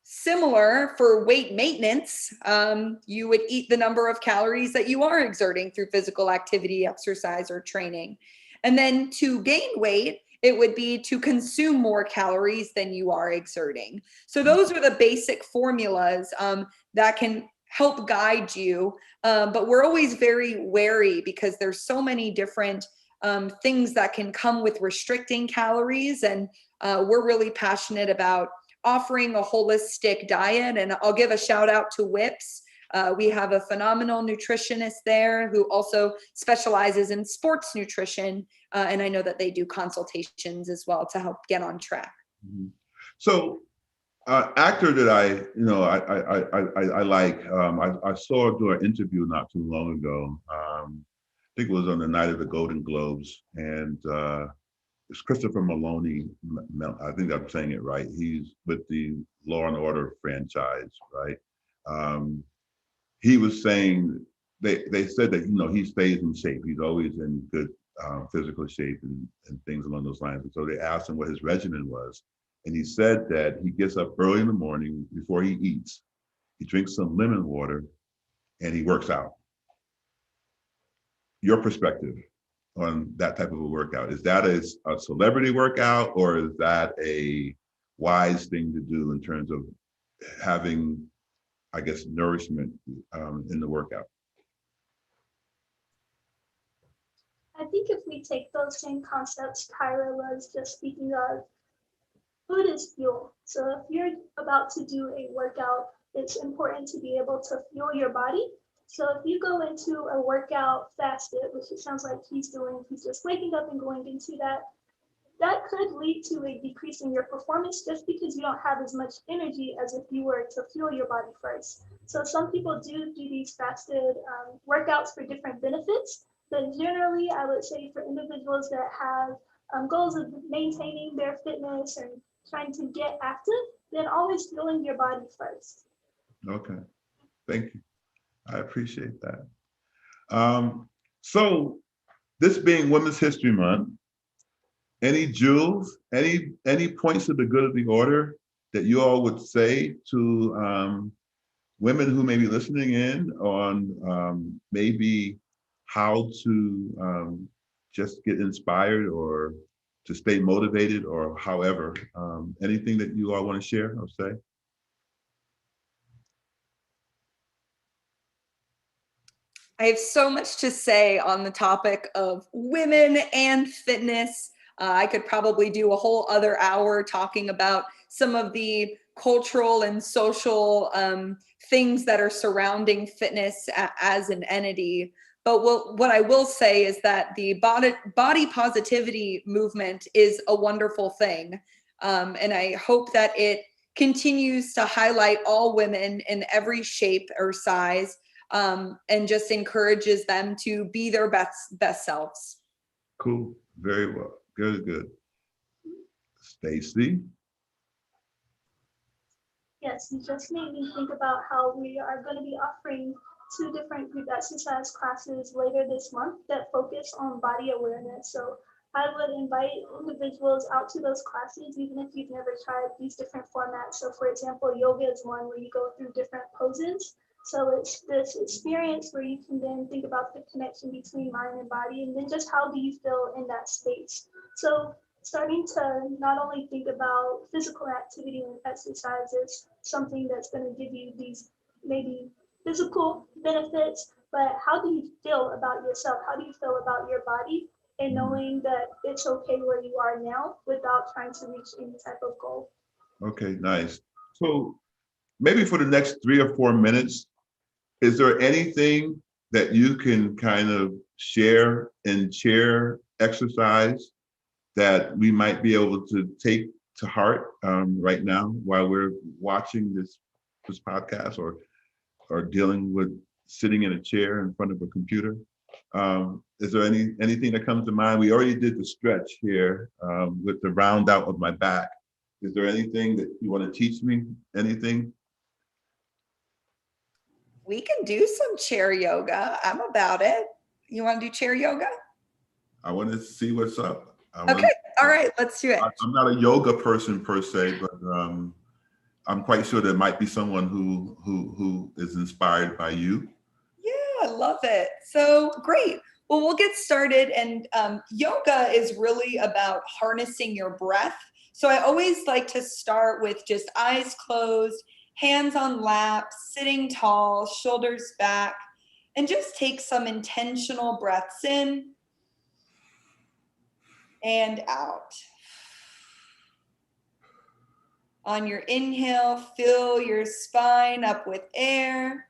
B: Similar for weight maintenance, you would eat the number of calories that you are exerting through physical activity, exercise, or training. And then to gain weight, it would be to consume more calories than you are exerting. So those are the basic formulas that can help guide you. But we're always very wary because there's so many different things that can come with restricting calories. And we're really passionate about offering a holistic diet. And I'll give a shout out to Whips. We have a phenomenal nutritionist there who also specializes in sports nutrition. And I know that they do consultations as well to help get on track.
A: Mm-hmm. So actor that I like, I saw do an interview not too long ago. I think it was on the night of the Golden Globes, and it's Christopher Maloney. I think I'm saying it right. He's with the Law and Order franchise, right? He was saying they said that he stays in shape. He's always in good physical shape and things along those lines. And so they asked him what his regimen was, and he said that he gets up early in the morning before he eats. He drinks some lemon water, and he works out. Your perspective on that type of a workout? Is that a celebrity workout, or is that a wise thing to do in terms of having, I guess, nourishment in the workout?
C: I think if we take those same concepts Kyra was just speaking of, food is fuel. So if you're about to do a workout, it's important to be able to fuel your body. So if you go into a workout fasted, which it sounds like he's doing, he's just waking up and going into that, that could lead to a decrease in your performance just because you don't have as much energy as if you were to fuel your body first. So some people do these fasted workouts for different benefits, but generally I would say for individuals that have goals of maintaining their fitness and trying to get active, then always fueling your body first.
A: Okay, thank you. I appreciate that. So this being Women's History Month, any jewels, any points of the good of the order that you all would say to women who may be listening in on maybe how to just get inspired or to stay motivated, or however. Anything that you all want to share or say?
B: I have so much to say on the topic of women and fitness. I could probably do a whole other hour talking about some of the cultural and social things that are surrounding fitness as an entity. But what I will say is that the body positivity movement is a wonderful thing. And I hope that it continues to highlight all women in every shape or size, and just encourages them to be their best selves.
A: Cool. Very well. Good. Stacey?
C: Yes, you just made me think about how we are going to be offering 2 different group exercise classes later this month that focus on body awareness. So I would invite individuals out to those classes, even if you've never tried these different formats. So for example, yoga is one where you go through different poses. So it's this experience where you can then think about the connection between mind and body, and then just how do you feel in that space. So starting to not only think about physical activity and exercise as something that's going to give you these maybe physical benefits, but how do you feel about yourself? How do you feel about your body? And knowing that it's okay where you are now without trying to reach any type of goal.
A: Okay, nice. So maybe for the next 3 or 4 minutes, is there anything that you can kind of share in chair exercise that we might be able to take to heart right now while we're watching this podcast, or dealing with sitting in a chair in front of a computer? Is there anything that comes to mind? We already did the stretch here with the round out of my back. Is there anything that you want to teach me? Anything?
B: We can do some chair yoga. I'm about it. You want to do chair yoga?
A: I want to see what's up.
B: Okay. All right. Let's do it.
A: I'm not a yoga person per se, but I'm quite sure there might be someone who is inspired by you.
B: Yeah, I love it. So great. Well, we'll get started. And yoga is really about harnessing your breath. So I always like to start with just eyes closed, hands on lap, sitting tall, shoulders back, and just take some intentional breaths in and out. On your inhale, fill your spine up with air.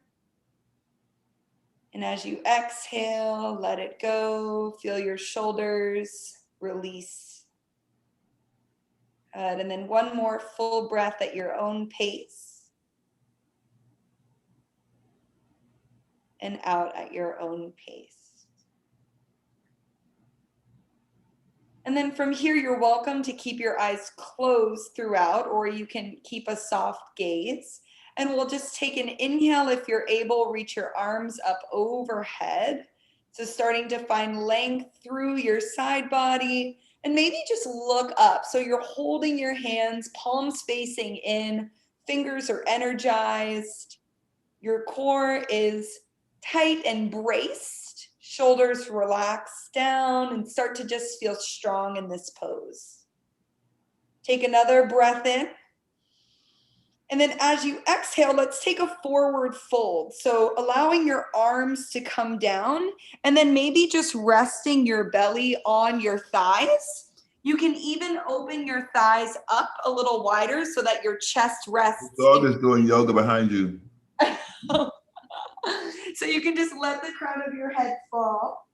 B: And as you exhale, let it go. Feel your shoulders release. Good. And then one more full breath at your own pace. And out at your own pace. And then from here, you're welcome to keep your eyes closed throughout, or you can keep a soft gaze. And we'll just take an inhale. If you're able, reach your arms up overhead. So starting to find length through your side body, and maybe just look up. So you're holding your hands, palms facing in, fingers are energized. Your core is tight and braced. Shoulders relax down and start to just feel strong in this pose. Take another breath in. And then as you exhale, let's take a forward fold. So allowing your arms to come down, and then maybe just resting your belly on your thighs. You can even open your thighs up a little wider so that your chest rests.
A: The dog is doing yoga behind you.
B: So you can just let the crown of your head fall.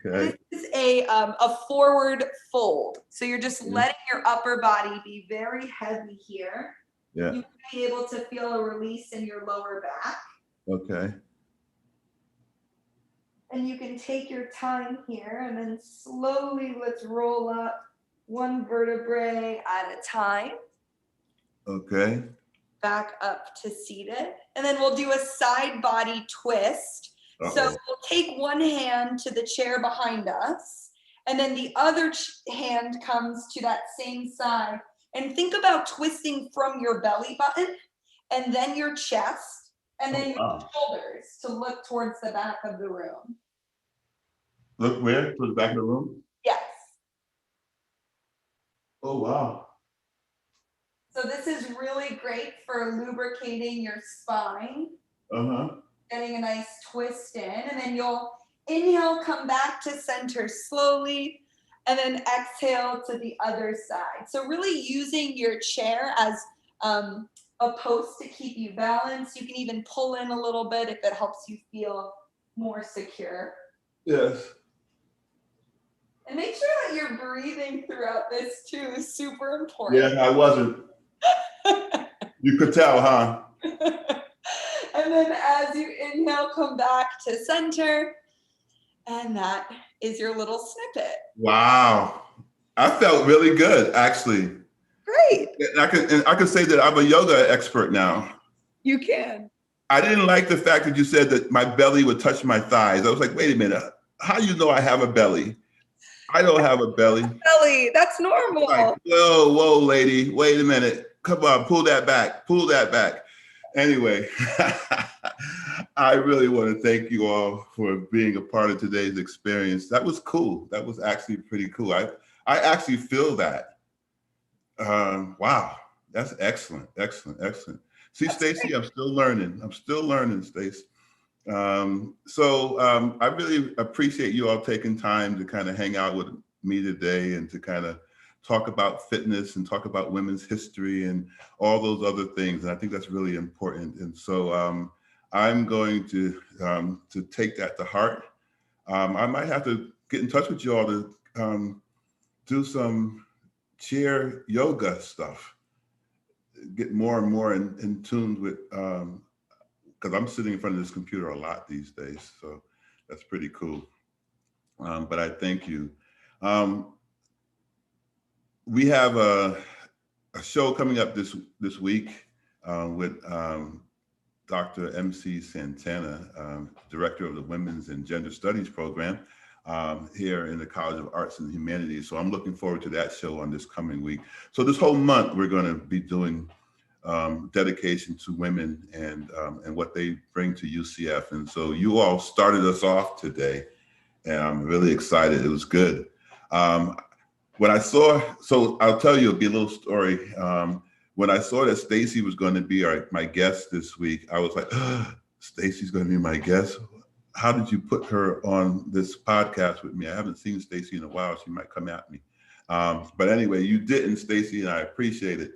A: Okay.
B: This is a forward fold. So you're just letting your upper body be very heavy here.
A: Yeah.
B: You might be able to feel a release in your lower back.
A: Okay.
B: And you can take your time here, and then slowly let's roll up one vertebrae at a time.
A: Okay.
B: Back up to seated. And then we'll do a side body twist. So we'll take one hand to the chair behind us, and then the other hand comes to that same side. And think about twisting from your belly button, and then your chest, and then your shoulders to look towards the back of the room.
A: Look where? To the back of the room?
B: Yes.
A: Oh, wow.
B: So this is really great for lubricating your spine,
A: Uh-huh.
B: getting a nice twist in, and then you'll inhale, come back to center slowly, and then exhale to the other side. So really using your chair as a post to keep you balanced. You can even pull in a little bit if it helps you feel more secure.
A: Yes.
B: And make sure that you're breathing throughout this too, is super important.
A: Yeah, I wasn't. You could tell, huh?
B: And then as you inhale, come back to center. And that is your little snippet.
A: Wow. I felt really good, actually.
B: Great.
A: And I could say that I'm a yoga expert now.
B: You can.
A: I didn't like the fact that you said that my belly would touch my thighs. I was like, wait a minute. How do you know I have a belly? I don't have a belly.
B: Belly, that's normal.
A: Like, whoa, lady. Wait a minute. Come on, pull that back. Pull that back. Anyway, I really want to thank you all for being a part of today's experience. That was cool. That was actually pretty cool. I actually feel that. Wow, that's excellent, excellent, excellent. See, Stacey, I'm still learning. I'm still learning, Stacey. I really appreciate you all taking time to kind of hang out with me today and to kind of talk about fitness and talk about women's history and all those other things. And I think that's really important. And so I'm going to take that to heart. I might have to get in touch with you all to do some chair yoga stuff, get more and more in tune with, because I'm sitting in front of this computer a lot these days. So that's pretty cool. But I thank you. We have a show coming up this week with Dr. MC Santana, director of the Women's and Gender Studies program here in the College of Arts and Humanities. So I'm looking forward to that show on this coming week. So this whole month, we're going to be doing dedication to women and what they bring to UCF. And so you all started us off today, and I'm really excited. It was good. When I saw, so I'll tell you a little story. When I saw that Stacey was going to be my guest this week, I was like, Stacey's going to be my guest. How did you put her on this podcast with me? I haven't seen Stacey in a while. She might come at me. But anyway, you didn't, Stacey, and I appreciate it.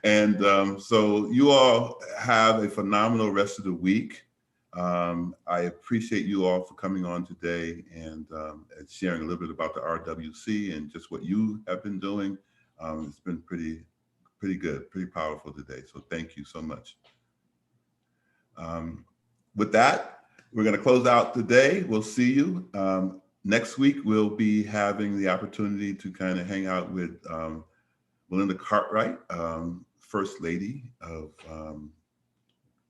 A: And so you all have a phenomenal rest of the week. I appreciate you all for coming on today and sharing a little bit about the RWC and just what you have been doing. It's been pretty good, pretty powerful today. So thank you so much. With that, we're going to close out today. We'll see you. Next week, we'll be having the opportunity to kind of hang out with Melinda Cartwright, First Lady of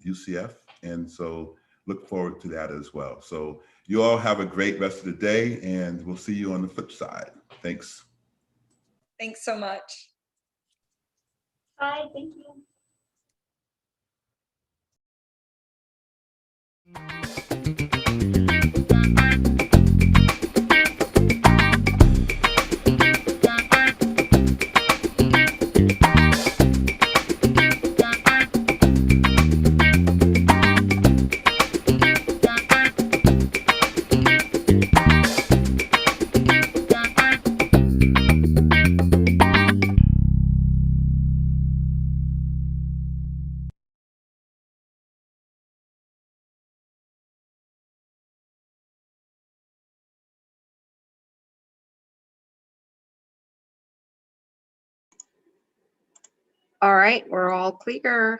A: UCF. And so look forward to that as well. So you all have a great rest of the day, and we'll see you on the flip side. Thanks.
B: Thanks so much.
C: Bye, thank you.
D: All right, we're all clear.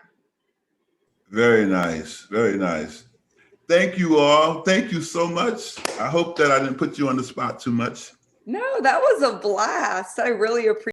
A: Very nice. Very nice. Thank you all. Thank you so much. I hope that I didn't put you on the spot too much.
B: No, that was a blast. I really appreciate